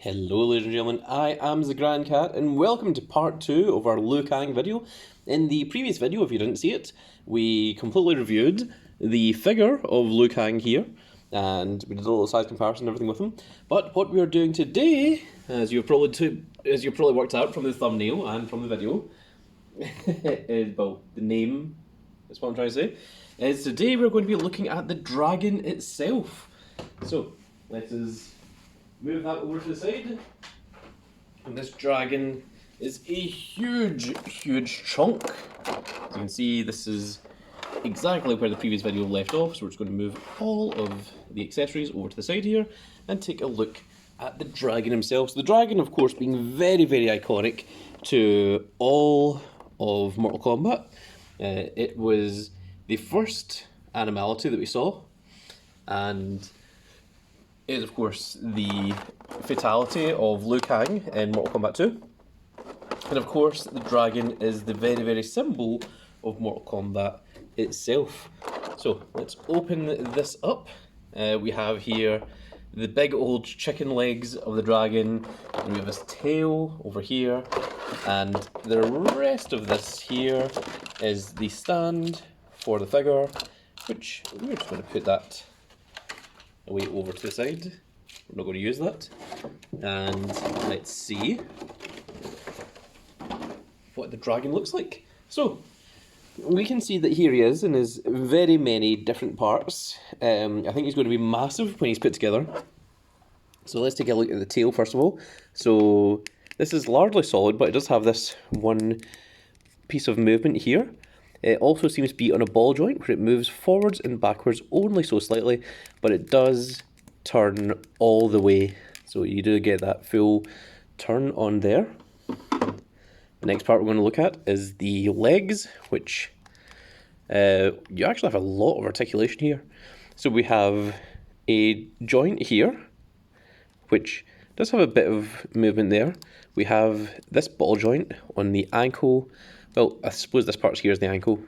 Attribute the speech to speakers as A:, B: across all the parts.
A: Hello ladies and gentlemen, I am the Grand Cat and welcome to part 2 of our Kang video. In the previous video, if you didn't see it, we completely reviewed the figure of Kang here and we did a little size comparison and everything with him. But what we are doing today, as you've probably worked out from the thumbnail and from the video, is, well, the name, that's what I'm trying to say, is today we're going to be looking at the dragon itself. So, let us move that over to the side. And this dragon is a huge chunk. As you can see, this is exactly where the previous video left off, so we're just going to move all of the accessories over to the side here and take a look at the dragon himself. So the dragon, of course, being very iconic to all of Mortal Kombat. It was the first animality that we saw, and is of course the fatality of Kang in Mortal Kombat 2. And of course the dragon is the very symbol of Mortal Kombat itself. So let's open this up. We have here the big old chicken legs of the dragon, and we have his tail over here, and the rest of this here is the stand for the figure, which we're just going to put that away over to the side. We're not going to use that. And let's see what the dragon looks like. So we can see that here he is in his very many different parts. I think he's going to be massive when he's put together. So let's take a look at the tail first of all. So this is largely solid, but it does have this one piece of movement here. It also seems to be on a ball joint where it moves forwards and backwards only so slightly, but it does turn all the way. So you do get that full turn on there. The next part we're going to look at is the legs, which you actually have a lot of articulation here. So we have a joint here, which does have a bit of movement there. We have this ball joint on the ankle. Well, I suppose this part here is the ankle.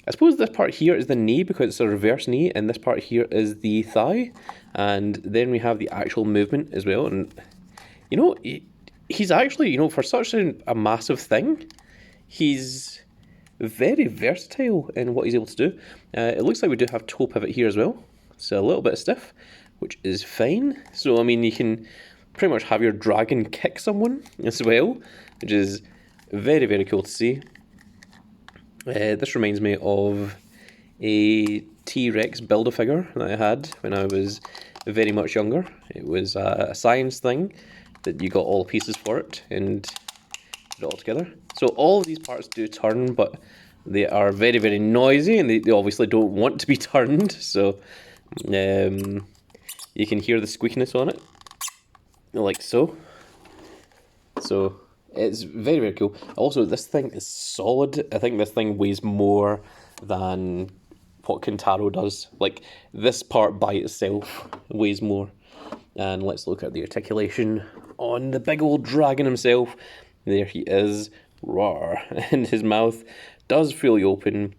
A: I suppose this part here is the knee because it's a reverse knee, and this part here is the thigh. And then we have the actual movement as well. And, you know, he's actually, you know, for such a massive thing, he's very versatile in what he's able to do. It looks like we do have toe pivot here as well. So a little bit stiff, which is fine. So, I mean, you can pretty much have your dragon kick someone as well, which is very cool to see. This reminds me of a T-Rex Build-A-Figure that I had when I was very much younger. It was a science thing that you got all the pieces for it and put it all together. So all of these parts do turn, but they are very noisy, and they obviously don't want to be turned. So you can hear the squeakiness on it, like so. So it's very cool. Also, this thing is solid. I think this thing weighs more than what Kintaro does. Like, this part by itself weighs more. And let's look at the articulation on the big old dragon himself. There he is. Roar. And his mouth does fully open.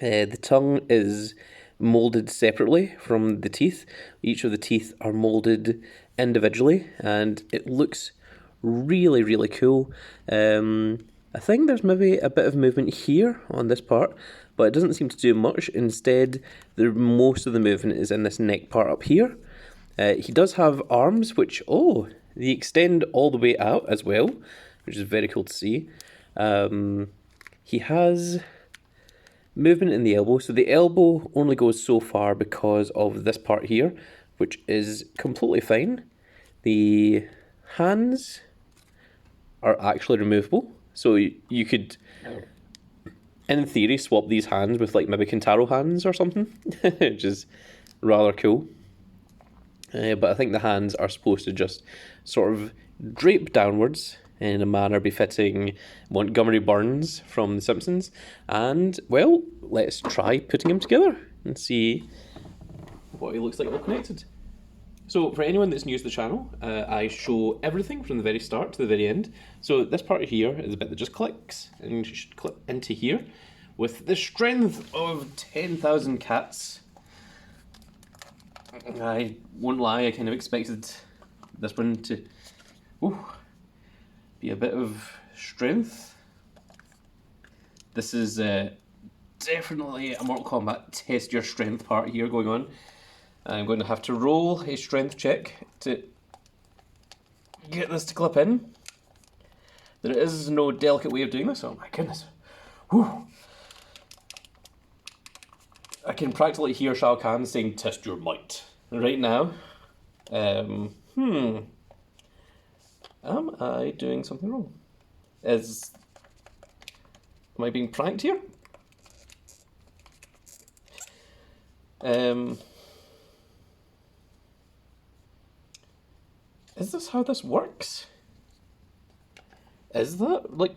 A: The tongue is molded separately from the teeth. Each of the teeth are molded individually, and it looks really cool. I think there's maybe a bit of movement here on this part, but it doesn't seem to do much. Instead, most of the movement is in this neck part up here. He does have arms, which, they extend all the way out as well, which is very cool to see. He has movement in the elbow, so the elbow only goes so far because of this part here, which is completely fine. The hands are actually removable, so you could, in theory, swap these hands with like maybe Kintaro hands or something, which is rather cool. But I think the hands are supposed to just sort of drape downwards in a manner befitting Montgomery Burns from The Simpsons. And, well, let's try putting him together and see what he looks like all connected. So for anyone that's new to the channel, I show everything from the very start to the very end. So this part here is a bit that just clicks, and you should clip into here with the strength of 10,000 cats. I won't lie, I kind of expected this one to be a bit of strength. This is definitely a Mortal Kombat test your strength part here going on. I'm going to have to roll a strength check to get this to clip in. There is no delicate way of doing this. Oh my goodness. Whew. I can practically hear Shao Kahn saying, "Test your might," right now. Am I doing something wrong? Am I being pranked here? Is this how this works? Is that, like...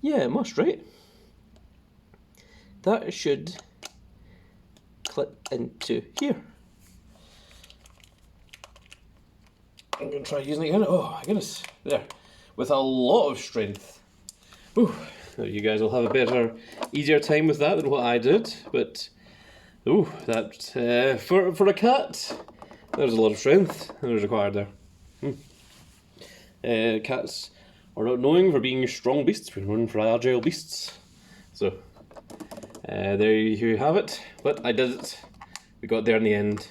A: Yeah, it must, right? That should clip into here. I'm going to try using it again. Oh my goodness, there. With a lot of strength. Ooh, you guys will have a better, easier time with that than what I did, but... Ooh, that, for a cat, there's a lot of strength that was required there. Cats are not known for being strong beasts, we're known for agile beasts. So, there you have it, but I did it. We got there in the end.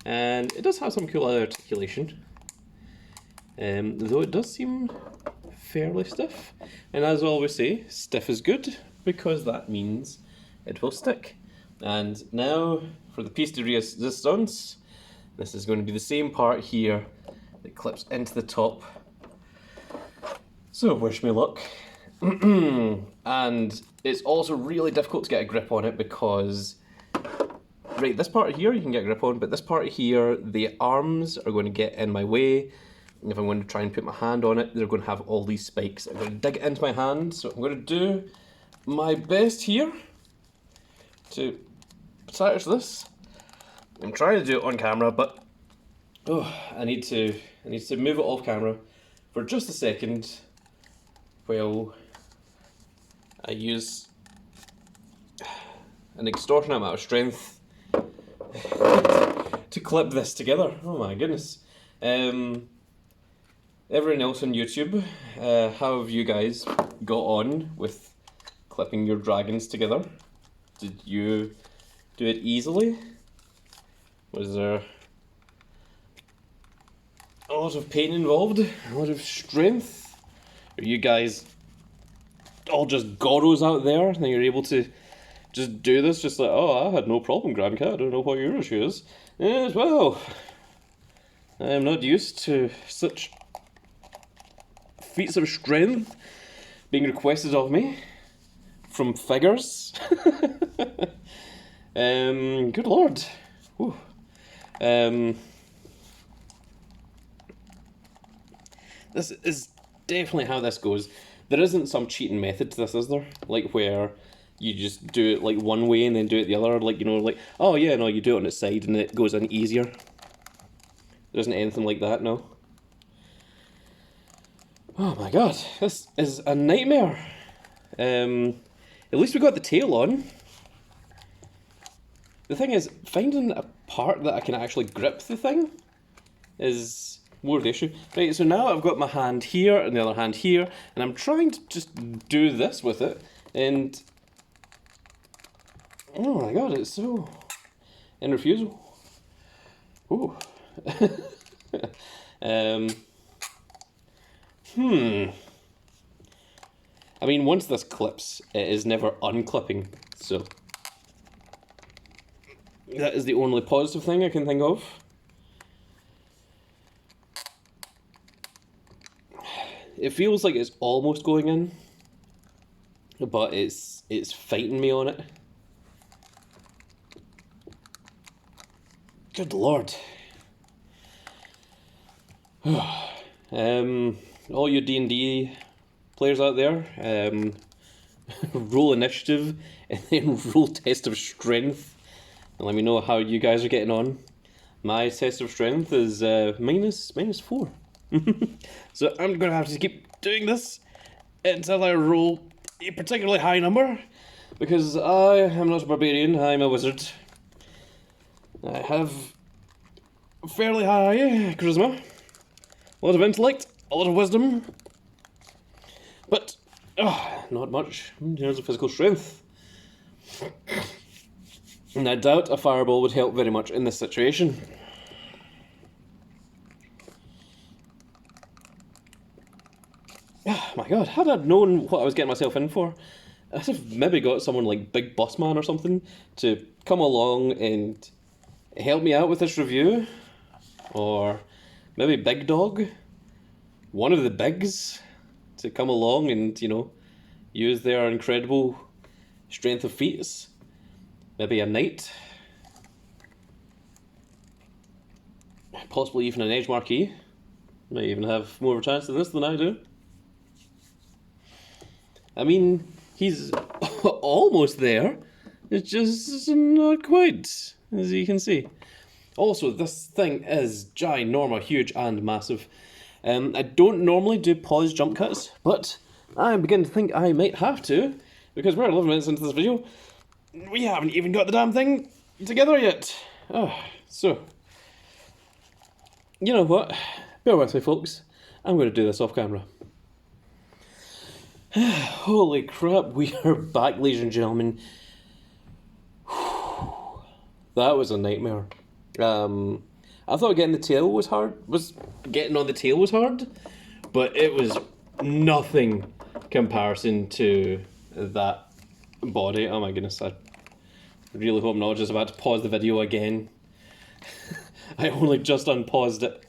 A: And it does have some cool articulation. Though it does seem fairly stiff. And as I always say, stiff is good, because that means it will stick. And now, for the piece de resistance, this is going to be the same part here that clips into the top. So wish me luck. And it's also really difficult to get a grip on it because, right, this part here you can get a grip on, but this part here, the arms are going to get in my way. And if I'm going to try and put my hand on it, they're going to have all these spikes. I'm going to dig it into my hand, so I'm going to do my best here to attach this. I'm trying to do it on camera, but I need to move it off camera for just a second while I use an extortionate amount of strength to clip this together. Oh my goodness. Everyone else on YouTube, how have you guys got on with clipping your dragons together? Did you do it easily? Was there a lot of pain involved? A lot of strength? Are you guys all just Goros out there and you're able to just do this? Just like, oh, I had no problem, Grandcat, I don't know what your issue is. Yes, well, I am not used to such feats of strength being requested of me from figures. Good lord. Whew. This is definitely how this goes. There isn't some cheating method to this, is there? Like where you just do it like one way and then do it the other, like, you know, like, oh yeah, no, you do it on its side and it goes in easier. There isn't anything like that, no? Oh my god, this is a nightmare. At least we got the tail on. The thing is, finding a part that I can actually grip the thing is more the issue. Right, so now I've got my hand here and the other hand here, and I'm trying to just do this with it, and oh my god, it's so in refusal. Ooh. I mean, once this clips, it is never unclipping, so that is the only positive thing I can think of. It feels like it's almost going in, but it's fighting me on it. Good lord. All you D&D players out there, roll initiative and then roll test of strength and let me know how you guys are getting on. My test of strength is minus 4. So I'm going to have to keep doing this until I roll a particularly high number, because I am not a barbarian, I'm a wizard. I have fairly high charisma, a lot of intellect, a lot of wisdom, but not much in terms of physical strength. And I doubt a fireball would help very much in this situation. Oh my god, had I known what I was getting myself in for, I'd have maybe got someone like Big Boss Man or something to come along and help me out with this review. Or maybe Big Dog, one of the bigs, to come along and, you know, use their incredible strength of feats. Maybe a knight. Possibly even an edge marquee. Might even have more of a chance in this than I do. I mean, he's almost there. It's just not quite, as you can see. Also, this thing is ginormous, huge and massive. I don't normally do pause jump cuts, but I begin to think I might have to, because we're 11 minutes into this video. We haven't even got the damn thing together yet. So, you know what? Bear with me, folks. I'm going to do this off camera. Holy crap, we are back, ladies and gentlemen. That was a nightmare. I thought getting on the tail was hard, but it was nothing comparison to that body. Oh my goodness, I really hope I'm not just about to pause the video again. I only just unpaused it.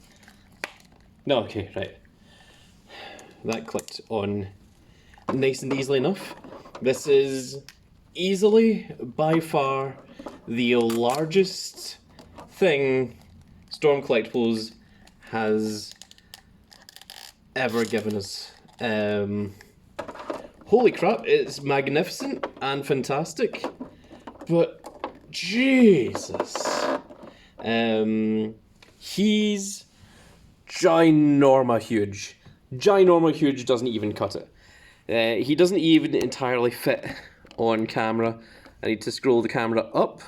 A: No, okay, right. That clicked on nice and easily enough. This is easily, by far, the largest thing Storm Collectibles has ever given us. Holy crap, it's magnificent and fantastic, but Jesus. He's ginorma huge. Ginorma huge doesn't even cut it. He doesn't even entirely fit on camera. I need to scroll the camera up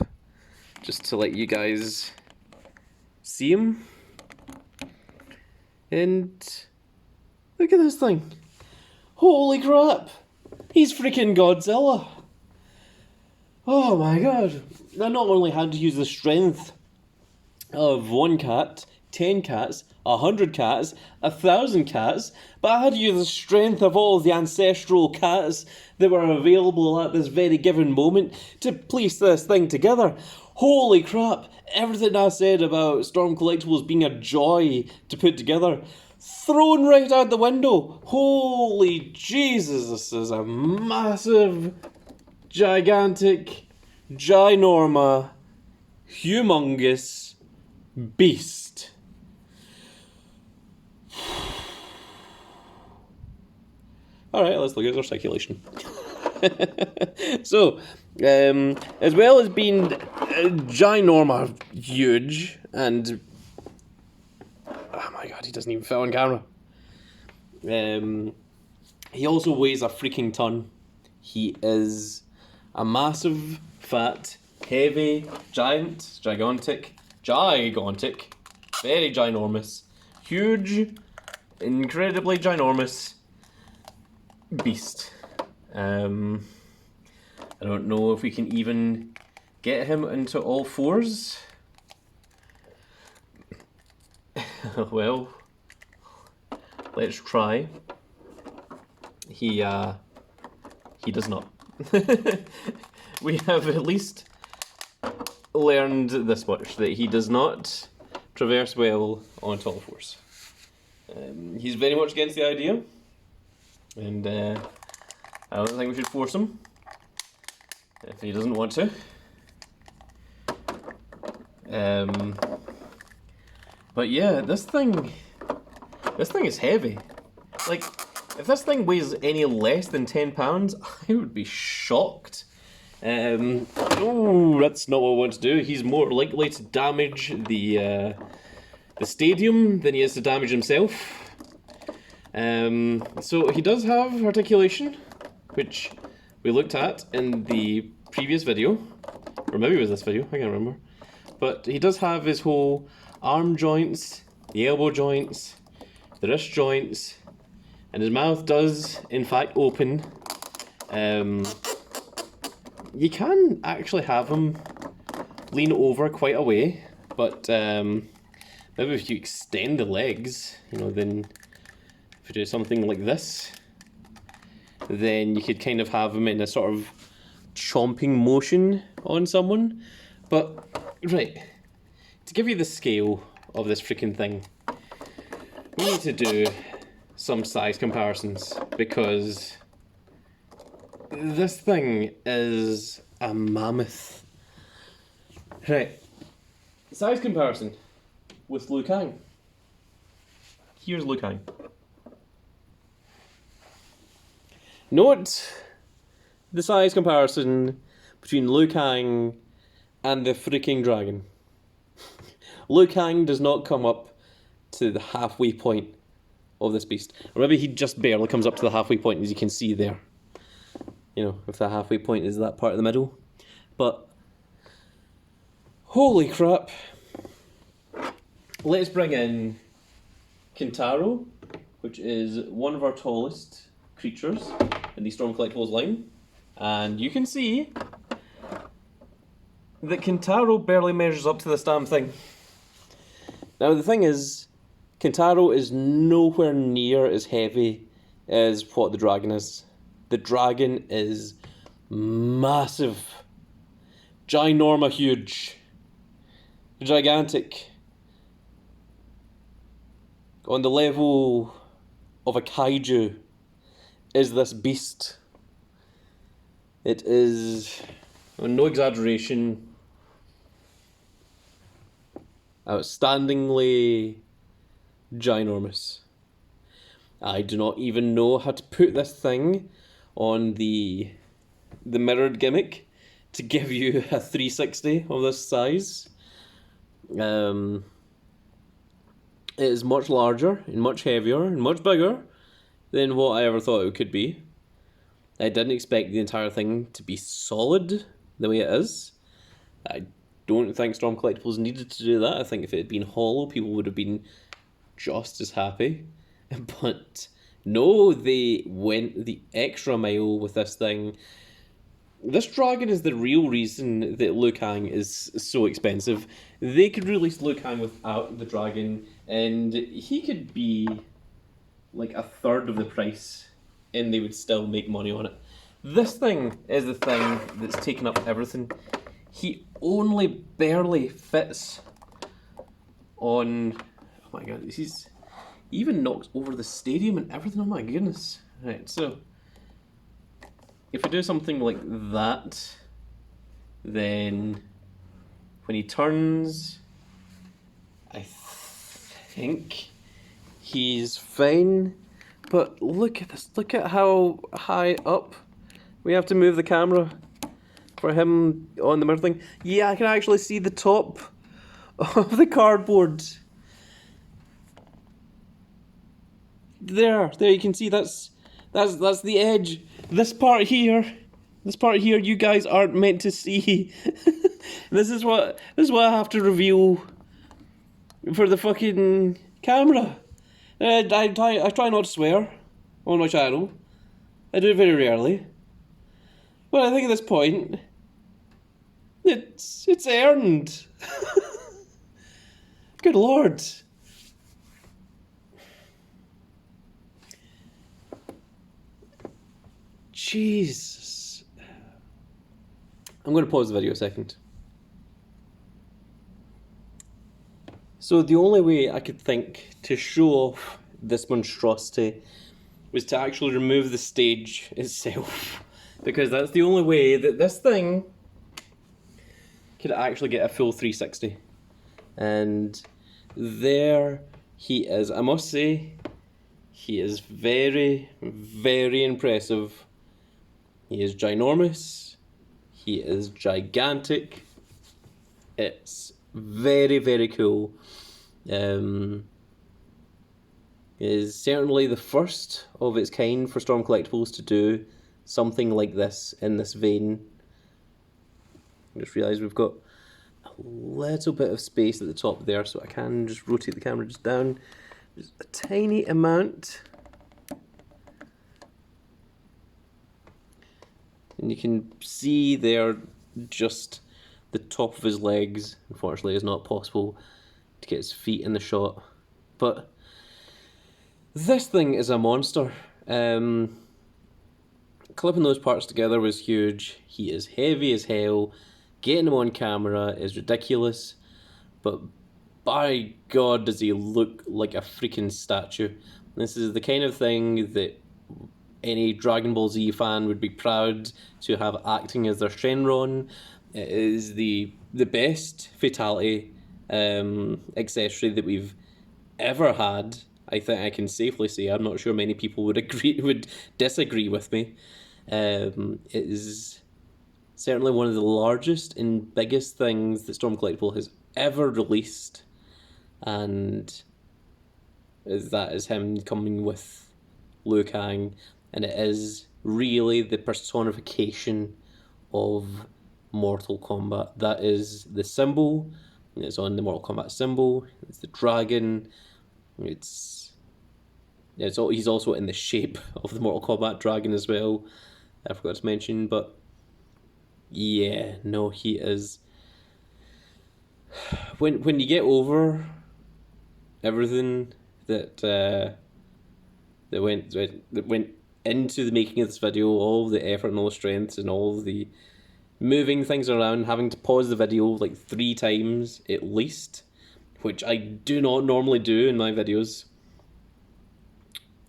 A: just to let you guys see him. And look at this thing. Holy crap! He's freaking Godzilla. Oh my god. I not only had to use the strength of 1 cat, 10 cats, 100 cats, 1,000 cats, but I had to use the strength of all the ancestral cats that were available at this very given moment to piece this thing together. Holy crap, everything I said about Storm Collectibles being a joy to put together, thrown right out the window. Holy Jesus, this is a massive, gigantic, ginorma, humongous beast. Alright, let's look at Articulation. So, as well as being ginorma huge, and oh my god, he doesn't even fit on camera. He also weighs a freaking ton. He is a massive, fat, heavy, gigantic, very ginormous, huge, incredibly ginormous beast. I don't know if we can even get him into all fours. Well, let's try. He does not. We have at least learned this much, that he does not traverse well onto all fours. He's very much against the idea, and I don't think we should force him if he doesn't want to. But yeah, this thing is heavy. Like, if this thing weighs any less than 10 pounds, I would be shocked. Oh, that's not what I want to do. He's more likely to damage the stadium than he is to damage himself. So he does have articulation, which we looked at in the previous video, or maybe it was this video, I can't remember. But he does have his whole arm joints, the elbow joints, the wrist joints, and his mouth does, in fact, open. You can actually have him lean over quite a way, but maybe if you extend the legs, you know, then if you do something like this, then you could kind of have him in a sort of chomping motion on someone. But, right, to give you the scale of this freaking thing, we need to do some size comparisons, because this thing is a mammoth. Right, size comparison with Liu Kang. Here's Liu Kang. Note the size comparison between Liu Kang and the freaking dragon. Liu Kang does not come up to the halfway point of this beast. Or maybe he just barely comes up to the halfway point, as you can see there. You know, if the halfway point is that part of the middle. But, holy crap. Let's bring in Kintaro, which is one of our tallest creatures in the Storm Collectibles line. And you can see that Kintaro barely measures up to this damn thing. Now the thing is, Kintaro is nowhere near as heavy as what the dragon is. The dragon is massive, ginorma huge, gigantic, on the level of a kaiju is this beast. It is, no exaggeration, outstandingly ginormous. I do not even know how to put this thing on the mirrored gimmick to give you a 360 of this size. It is much larger and much heavier and much bigger than what I ever thought it could be. I didn't expect the entire thing to be solid the way it is. I don't think Storm Collectibles needed to do that. I think if it had been hollow, people would have been just as happy. But no, they went the extra mile with this thing. This dragon is the real reason that Liu Kang is so expensive. They could release Liu Kang without the dragon, and he could be like a third of the price, and they would still make money on it. This thing is the thing that's taken up everything. He only barely fits on... Oh my god, he even knocks over the stadium and everything. Oh my goodness. Right, so if we do something like that, then when he turns, I think he's fine. But look at this, look at how high up we have to move the camera for him on the mirror thing. Yeah, I can actually see the top of the cardboard. There you can see that's the edge. This part here, you guys aren't meant to see. This is what I have to reveal for the fucking camera. I try not to swear on my channel. I do it very rarely. But I think at this point, it's earned. Good lord. Jesus. I'm going to pause the video a second. So the only way I could think to show off this monstrosity was to actually remove the stage itself. Because that's the only way that this thing could actually get a full 360. And there he is. I must say, he is very, very impressive. He is ginormous. He is gigantic. It's very, very cool. It is certainly the first of its kind for Storm Collectibles to do something like this in this vein. I just realised we've got a little bit of space at the top there, so I can just rotate the camera just down just a tiny amount. And you can see there just the top of his legs. Unfortunately, it's not possible to get his feet in the shot. But this thing is a monster. Clipping those parts together was huge. He is heavy as hell. Getting him on camera is ridiculous. But by God, does he look like a freaking statue. This is the kind of thing that any Dragon Ball Z fan would be proud to have acting as their Shenron. It is the best fatality accessory that we've ever had. I think I can safely say. I'm not sure many people would disagree with me. It is certainly one of the largest and biggest things that Storm Collectible has ever released, and that is him coming with Liu Kang, and it is really the personification of Mortal Kombat. That is the symbol. It's on the Mortal Kombat symbol. It's the dragon. He's also in the shape of the Mortal Kombat dragon as well. I forgot to mention, but yeah, no, he is. When you get over everything that went into the making of this video, all the effort and all the strengths and all the moving things around, having to pause the video like 3 times at least, which I do not normally do in my videos.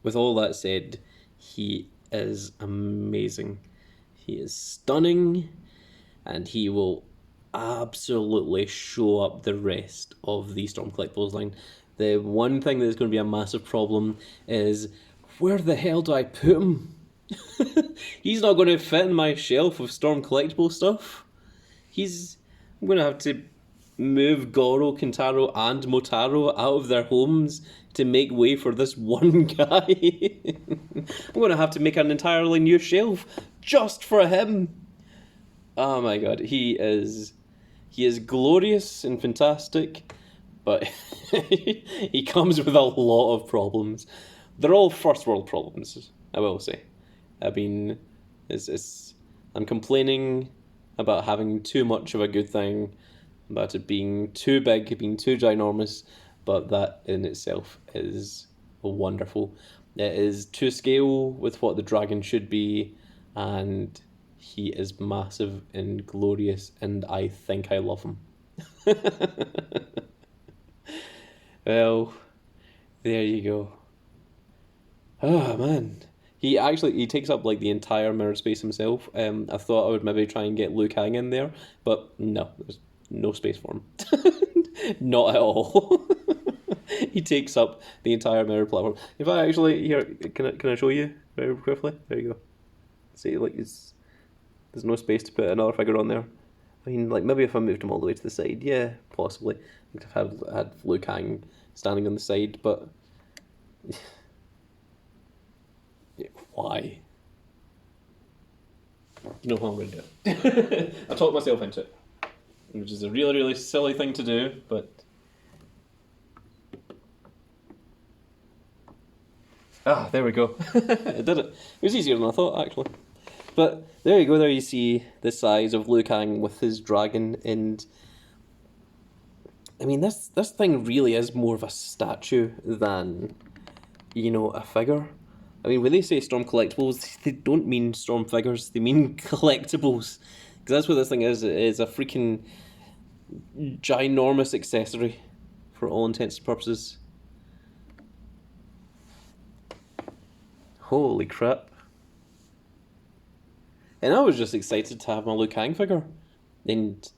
A: With all that said, he is amazing. He is stunning, and he will absolutely show up the rest of the Storm Collectibles line. The one thing that is going to be a massive problem is, where the hell do I put him? He's not going to fit in my shelf of Storm Collectible stuff. I'm going to have to move Goro, Kintaro, and Motaro out of their homes to make way for this one guy. I'm going to have to make an entirely new shelf just for him. Oh my god, he is glorious and fantastic, but he comes with a lot of problems. They're all first world problems, I will say. I mean, I'm complaining about having too much of a good thing, about it being too big, being too ginormous, but that in itself is wonderful. It is to scale with what the dragon should be, and he is massive and glorious, and I think I love him. Well, there you go. Oh man. He takes up like the entire mirror space himself. I thought I would maybe try and get Liu Kang in there, but no, there's no space for him. Not at all. He takes up the entire mirror platform. If I actually here, can I show you very quickly? There you go. See, like there's no space to put another figure on there. I mean, like maybe if I moved him all the way to the side, yeah, possibly. I could have had Liu Kang standing on the side, but why? You know what I'm going to do. I talked myself into it, which is a really, really silly thing to do, but there we go. I did it. It was easier than I thought, actually. But there you go. There you see the size of Liu Kang with his dragon, and I mean this thing really is more of a statue than, you know, a figure. I mean, when they say Storm Collectibles, they don't mean Storm figures, they mean collectibles. Because that's what this thing is. It is a freaking ginormous accessory for all intents and purposes. Holy crap. And I was just excited to have my Liu Kang figure. And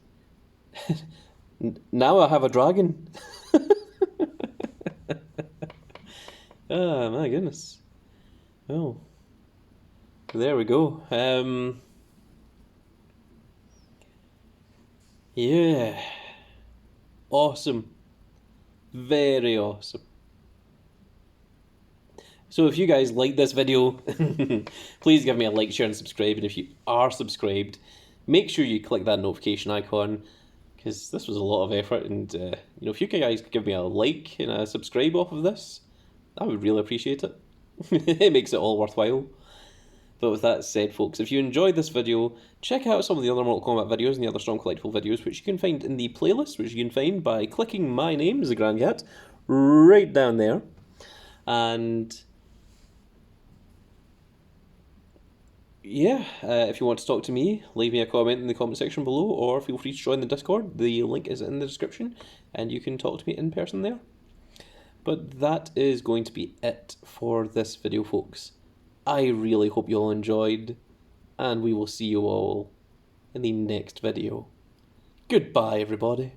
A: now I have a dragon. Oh my goodness. Oh, there we go. Yeah, awesome, very awesome. So if you guys like this video, please give me a like, share, and subscribe. And if you are subscribed, make sure you click that notification icon. because this was a lot of effort, and if you guys could give me a like and a subscribe off of this, I would really appreciate it. It makes it all worthwhile. But with that said, folks, if you enjoyed this video, check out some of the other Mortal Kombat videos and the other Strong Collectible videos, which you can find in the playlist, which you can find by clicking my name, as a Grand Cat, right down there. And yeah, if you want to talk to me, leave me a comment in the comment section below, or feel free to join the Discord. The link is in the description, and you can talk to me in person there. But that is going to be it for this video, folks. I really hope you all enjoyed, and we will see you all in the next video. Goodbye, everybody.